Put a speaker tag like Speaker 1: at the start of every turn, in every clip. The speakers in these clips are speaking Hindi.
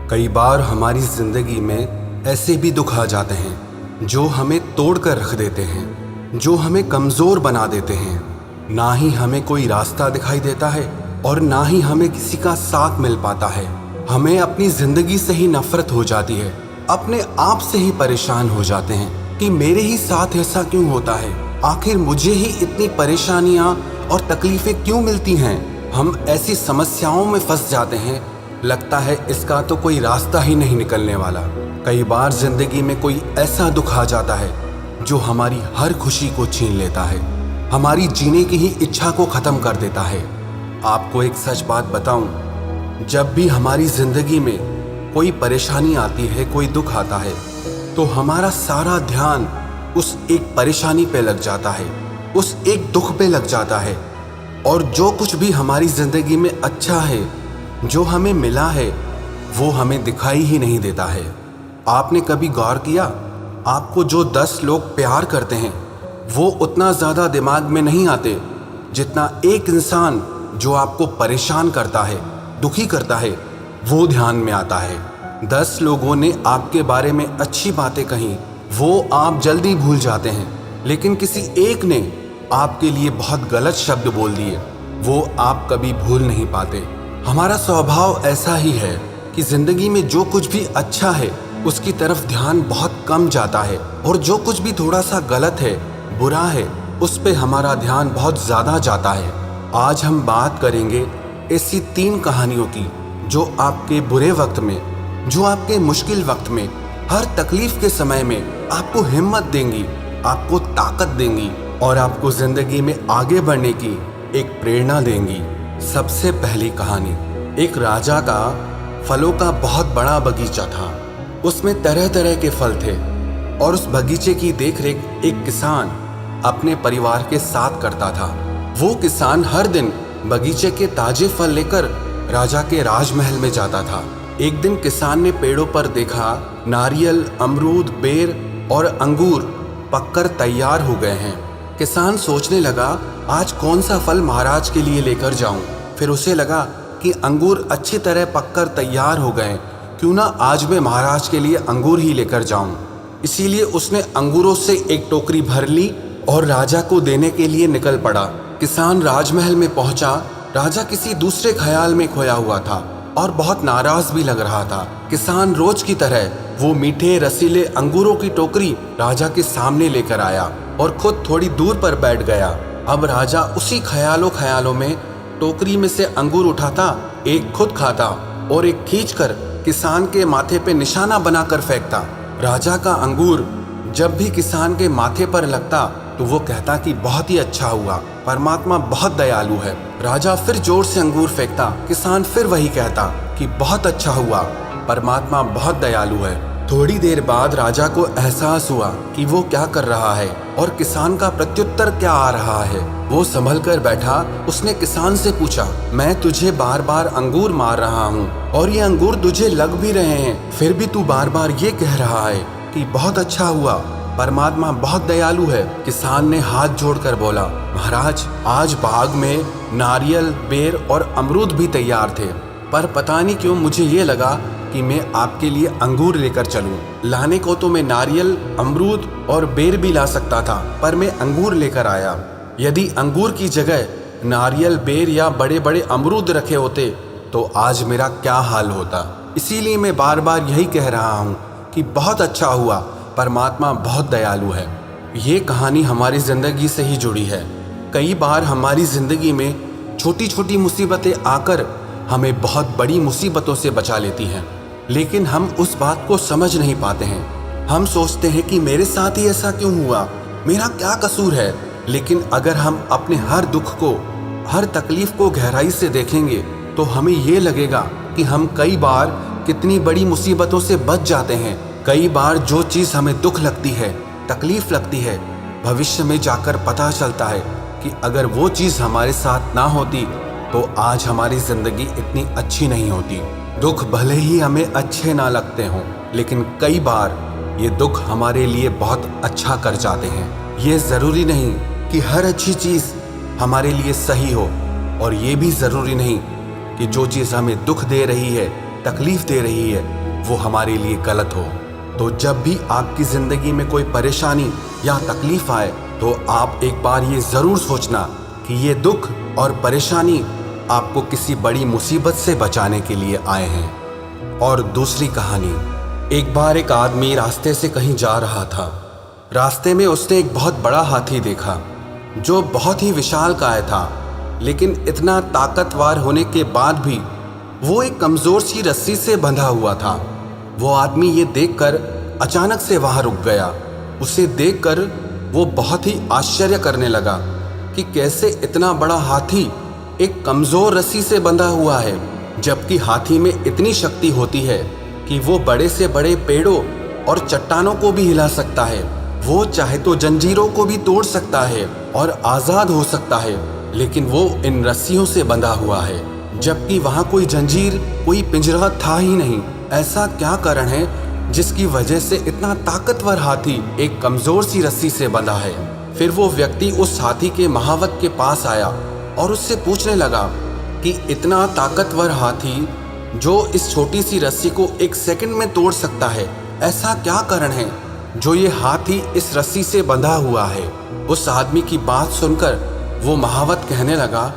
Speaker 1: कई बार हमारी जिंदगी में ऐसे भी दुख आ जाते हैं जो हमें तोड़ कर रख देते हैं, जो हमें कमज़ोर बना देते हैं। ना ही हमें कोई रास्ता दिखाई देता है और ना ही हमें किसी का साथ मिल पाता है। हमें अपनी ज़िंदगी से ही नफरत हो जाती है, अपने आप से ही परेशान हो जाते हैं कि मेरे ही साथ ऐसा क्यों होता है, आखिर मुझे ही इतनी परेशानियां और तकलीफ़ें क्यों मिलती हैं। हम ऐसी समस्याओं में फंस जाते हैं, लगता है इसका तो कोई रास्ता ही नहीं निकलने वाला। कई बार जिंदगी में कोई ऐसा दुख आ जाता है जो हमारी हर खुशी को छीन लेता है, हमारी जीने की ही इच्छा को ख़त्म कर देता है। आपको एक सच बात बताऊं, जब भी हमारी ज़िंदगी में कोई परेशानी आती है, कोई दुख आता है, तो हमारा सारा ध्यान उस एक परेशानी पे लग जाता है, उस एक दुख पे लग जाता है, और जो कुछ भी हमारी ज़िंदगी में अच्छा है, जो हमें मिला है, वो हमें दिखाई ही नहीं देता है। आपने कभी गौर किया, आपको जो 10 लोग प्यार करते हैं वो उतना ज़्यादा दिमाग में नहीं आते जितना एक इंसान जो आपको परेशान करता है, दुखी करता है, वो ध्यान में आता है। 10 लोगों ने आपके बारे में अच्छी बातें कही, वो आप जल्दी भूल जाते हैं, लेकिन किसी एक ने आपके लिए बहुत गलत शब्द बोल दिए, वो आप कभी भूल नहीं पाते। हमारा स्वभाव ऐसा ही है कि जिंदगी में जो कुछ भी अच्छा है उसकी तरफ ध्यान बहुत कम जाता है, और जो कुछ भी थोड़ा सा गलत है, बुरा है, उस पे हमारा ध्यान बहुत ज़्यादा जाता है। आज हम बात करेंगे ऐसी 3 कहानियों की जो आपके बुरे वक्त में, जो आपके मुश्किल वक्त में, हर तकलीफ के समय में आपको हिम्मत देंगी, आपको ताकत देंगी और आपको ज़िंदगी में आगे बढ़ने की एक प्रेरणा देंगी। सबसे पहली कहानी, एक राजा का फलों का बहुत बड़ा बगीचा था। उसमें तरह तरह के फल थे और उस बगीचे की देखरेख एक किसान अपने परिवार के साथ करता था। वो किसान हर दिन बगीचे के ताजे फल लेकर राजा के राजमहल में जाता था। एक दिन किसान ने पेड़ों पर देखा नारियल, अमरूद, बेर और अंगूर पककर तैयार हो गए हैं। किसान सोचने लगा, आज कौन सा फल महाराज के लिए लेकर जाऊं। फिर उसे लगा कि अंगूर अच्छी तरह पककर तैयार हो गए, क्यों ना आज मैं महाराज के लिए अंगूर ही लेकर जाऊं। इसीलिए उसने अंगूरों से एक टोकरी भर ली और राजा को देने के लिए निकल पड़ा। किसान राजमहल में पहुंचा। राजा किसी दूसरे ख्याल में खोया हुआ था और बहुत नाराज भी लग रहा था। किसान रोज की तरह वो मीठे रसीले अंगूरों की टोकरी राजा के सामने लेकर आया और खुद थोड़ी दूर पर बैठ गया। अब राजा उसी ख्यालों में टोकरी में से अंगूर उठाता, एक खुद खाता और एक खींचकर किसान के माथे पे निशाना बनाकर फेंकता। राजा का अंगूर जब भी किसान के माथे पर लगता तो वो कहता कि बहुत ही अच्छा हुआ, परमात्मा बहुत दयालु है। राजा फिर जोर से अंगूर फेंकता, किसान फिर वही कहता कि बहुत अच्छा हुआ, परमात्मा बहुत दयालु है। थोड़ी देर बाद राजा को एहसास हुआ कि वो क्या कर रहा है और किसान का प्रत्युत्तर क्या आ रहा है। वो संभल कर बैठा। उसने किसान से पूछा, मैं तुझे बार बार अंगूर मार रहा हूँ और ये अंगूर तुझे लग भी रहे हैं, फिर भी तू बार बार ये कह रहा है कि बहुत अच्छा हुआ, परमात्मा बहुत दयालु है। किसान ने हाथ जोड़कर बोला, महाराज, आज बाग में नारियल, बेर और अमरूद भी तैयार थे, पर पता नहीं क्यों मुझे ये लगा कि मैं आपके लिए अंगूर लेकर चलूं। लाने को तो मैं नारियल, अमरूद और बेर भी ला सकता था, पर मैं अंगूर लेकर आया। यदि अंगूर की जगह नारियल, बेर या बड़े बड़े अमरूद रखे होते तो आज मेरा क्या हाल होता। इसीलिए मैं बार बार यही कह रहा हूँ कि बहुत अच्छा हुआ, परमात्मा बहुत दयालु है। ये कहानी हमारी ज़िंदगी से ही जुड़ी है। कई बार हमारी ज़िंदगी में छोटी छोटी मुसीबतें आकर हमें बहुत बड़ी मुसीबतों से बचा लेती हैं, लेकिन हम उस बात को समझ नहीं पाते हैं। हम सोचते हैं कि मेरे साथ ही ऐसा क्यों हुआ, मेरा क्या कसूर है। लेकिन अगर हम अपने हर दुख को, हर तकलीफ को गहराई से देखेंगे तो हमें ये लगेगा कि हम कई बार कितनी बड़ी मुसीबतों से बच जाते हैं। कई बार जो चीज़ हमें दुख लगती है, तकलीफ लगती है, भविष्य में जाकर पता चलता है कि अगर वो चीज़ हमारे साथ ना होती तो आज हमारी ज़िंदगी इतनी अच्छी नहीं होती। दुख भले ही हमें अच्छे ना लगते हों, लेकिन कई बार ये दुख हमारे लिए बहुत अच्छा कर जाते हैं। ये ज़रूरी नहीं कि हर अच्छी चीज़ हमारे लिए सही हो, और ये भी ज़रूरी नहीं कि जो चीज़ हमें दुख दे रही है तकलीफ दे रही है वो हमारे लिए गलत हो। तो जब भी आपकी जिंदगी में कोई परेशानी या तकलीफ आए तो आप एक बार ये जरूर सोचना कि ये दुख और परेशानी आपको किसी बड़ी मुसीबत से बचाने के लिए आए हैं। और दूसरी कहानी, एक बार एक आदमी रास्ते से कहीं जा रहा था। रास्ते में उसने एक बहुत बड़ा हाथी देखा जो बहुत ही विशालकाय था, लेकिन इतना ताकतवर होने के बाद भी वो एक कमजोर सी रस्सी से बंधा हुआ था। वो आदमी ये देखकर अचानक से वहां रुक गया। उसे देखकर वो बहुत ही आश्चर्य करने लगा कि कैसे इतना बड़ा हाथी एक कमजोर रस्सी से बंधा हुआ है, जबकि हाथी में इतनी शक्ति होती है कि वो बड़े से बड़े पेड़ों और चट्टानों को भी हिला सकता है। वो चाहे तो जंजीरों को भी तोड़ सकता है और आजाद हो सकता है, लेकिन वो इन रस्सियों से बंधा हुआ है, जबकि वहां कोई जंजीर, कोई पिंजरा था ही नहीं। ऐसा क्या कारण है जिसकी वजह से इतना ताकतवर हाथी एक कमजोर सी रस्सी से बंधा है? फिर वो व्यक्ति उस हाथी के महावत के पास आया और उससे पूछने लगा कि इतना ताकतवर हाथी जो इस छोटी सी रस्सी को एक सेकंड में तोड़ सकता है, ऐसा क्या कारण है जो ये हाथी इस रस्सी से बंधा हुआ है? उस आदमी की बात सुनकर वो महावत कहने लगा,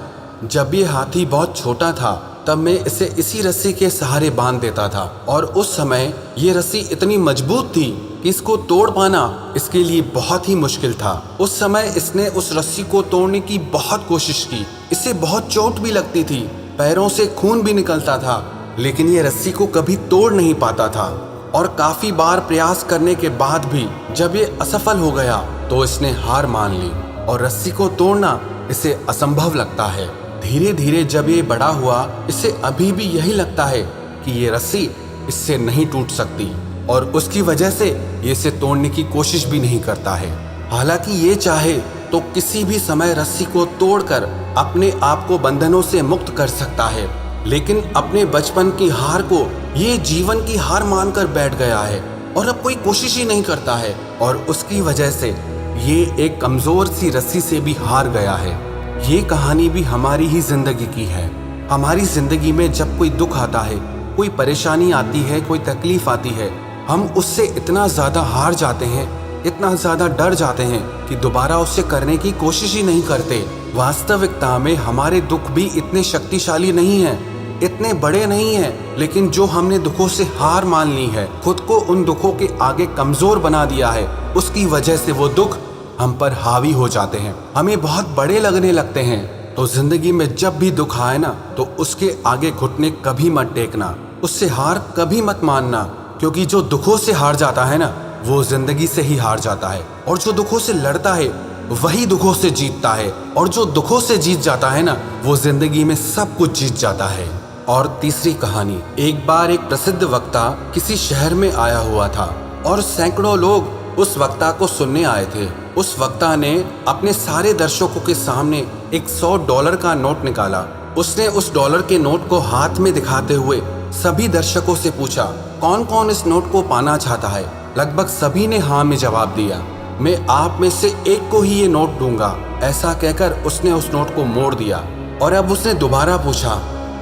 Speaker 1: जब ये हाथी बहुत छोटा था तब मैं इसे इसी रस्सी के सहारे बांध देता था, और उस समय ये रस्सी इतनी मजबूत थी कि इसको तोड़ पाना इसके लिए बहुत ही मुश्किल था। उस समय इसने उस रस्सी को तोड़ने की बहुत कोशिश की। इसे बहुत चोट भी लगती थी, पैरों से खून भी निकलता था, लेकिन ये रस्सी को कभी तोड़ नहीं पाता था। और काफी बार प्रयास करने के बाद भी जब ये असफल हो गया तो इसने हार मान ली और रस्सी को तोड़ना इसे असंभव लगता है। धीरे धीरे जब ये बड़ा हुआ, इसे अभी भी यही लगता है कि ये रस्सी इससे नहीं टूट सकती, और उसकी वजह से ये इसे तोड़ने की कोशिश भी नहीं करता है। हालांकि ये चाहे तो किसी भी समय रस्सी को तोड़कर अपने आप को बंधनों से मुक्त कर सकता है, लेकिन अपने बचपन की हार को ये जीवन की हार मानकर बैठ गया है और अब कोई कोशिश ही नहीं करता है, और उसकी वजह से ये एक कमजोर सी रस्सी से भी हार गया है। ये कहानी भी हमारी ही जिंदगी की है। हमारी जिंदगी में जब कोई दुख आता है, कोई परेशानी आती है, कोई तकलीफ आती है, हम उससे इतना ज्यादा हार जाते हैं, इतना ज्यादा डर जाते हैं कि दोबारा उससे करने की कोशिश ही नहीं करते। वास्तविकता में हमारे दुख भी इतने शक्तिशाली नहीं हैं, इतने बड़े नहीं हैं, लेकिन जो हमने दुखों से हार मान ली है, खुद को उन दुखों के आगे कमजोर बना दिया है, उसकी वजह से वो दुख हम पर हावी हो जाते हैं, हमें बहुत बड़े लगने लगते हैं। तो जिंदगी में जब भी दुख आए ना, तो उसके आगे घुटने कभी मत टेकना, उससे हार कभी मत मानना, क्योंकि जो दुखों से हार जाता है ना, वो जिंदगी से ही हार जाता है, और जो दुखों से लड़ता है वही दुखों से जीतता है, और जो दुखों से जीत जाता है ना, वो जिंदगी में सब कुछ जीत जाता है। और तीसरी कहानी, एक बार एक प्रसिद्ध वक्ता किसी शहर में आया हुआ था और सैकड़ों लोग उस वक्ता को सुनने आए थे। उस वक्ता ने अपने सारे दर्शकों के सामने एक $100 का नोट निकाला। उसने उस डॉलर के नोट को हाथ में दिखाते हुए सभी दर्शकों से पूछा, कौन कौन इस नोट को पाना चाहता है? लगभग सभी ने हाँ में जवाब दिया। मैं आप में से एक को ही ये नोट दूंगा। ऐसा कहकर उसने उस नोट को मोड़ दिया, और अब उसने दोबारा पूछा,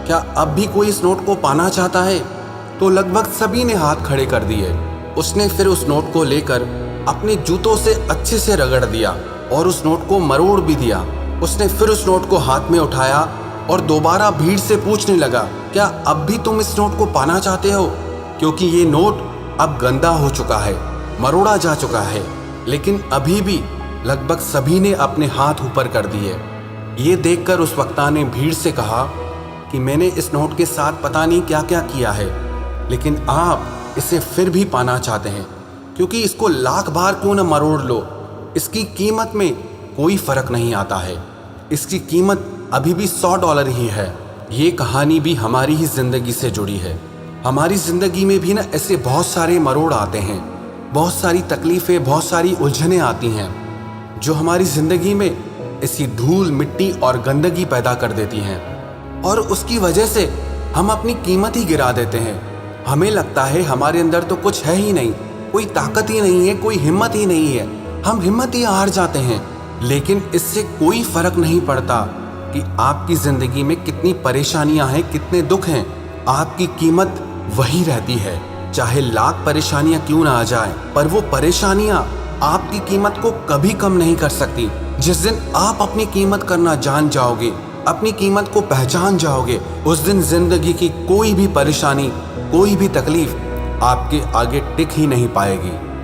Speaker 1: क्या अब भी कोई इस नोट को पाना चाहता है? तो लगभग सभी ने हाथ खड़े कर दिए। उसने फिर उस नोट को लेकर अपने जूतों से अच्छे से रगड़ दिया और उस नोट को मरोड़ भी दिया। उसने फिर उस नोट को हाथ में उठाया और दोबारा भीड़ से पूछने लगा, क्या अब भी तुम इस नोट को पाना चाहते हो? क्योंकि ये नोट अब गंदा हो चुका है, मरोड़ा जा चुका है, लेकिन अभी भी लगभग सभी ने अपने हाथ ऊपर कर दिए। ये देखकर उस वक्ता ने भीड़ से कहा कि मैंने इस नोट के साथ पता नहीं क्या क्या किया है, लेकिन आप इसे फिर भी पाना चाहते हैं, क्योंकि इसको लाख बार क्यों न मरोड़ लो, इसकी कीमत में कोई फर्क नहीं आता है। इसकी कीमत अभी भी $100 ही है। ये कहानी भी हमारी ही जिंदगी से जुड़ी है। हमारी जिंदगी में भी ना ऐसे बहुत सारे मरोड़ आते हैं, बहुत सारी तकलीफें, बहुत सारी उलझनें आती हैं, जो हमारी जिंदगी में ऐसी धूल, मिट्टी और गंदगी पैदा कर देती हैं, और उसकी वजह से हम अपनी कीमत ही गिरा देते हैं। हमें लगता है हमारे अंदर तो कुछ है ही नहीं, कोई ताकत ही नहीं है, कोई हिम्मत ही नहीं है, हम हिम्मत ही हार जाते हैं। लेकिन इससे कोई फर्क नहीं पड़ता कि आपकी जिंदगी में कितनी परेशानियां हैं, कितने दुख हैं। आपकी कीमत वही रहती है। चाहे लाख परेशानियां क्यों ना आ जाए, पर वो परेशानियां आपकी कीमत को कभी कम नहीं कर सकती। जिस दिन आप अपनी कीमत करना जान जाओगे, अपनी कीमत को पहचान जाओगे, उस दिन जिंदगी की कोई भी परेशानी, कोई भी तकलीफ आपके आगे टिक ही नहीं पाएगी।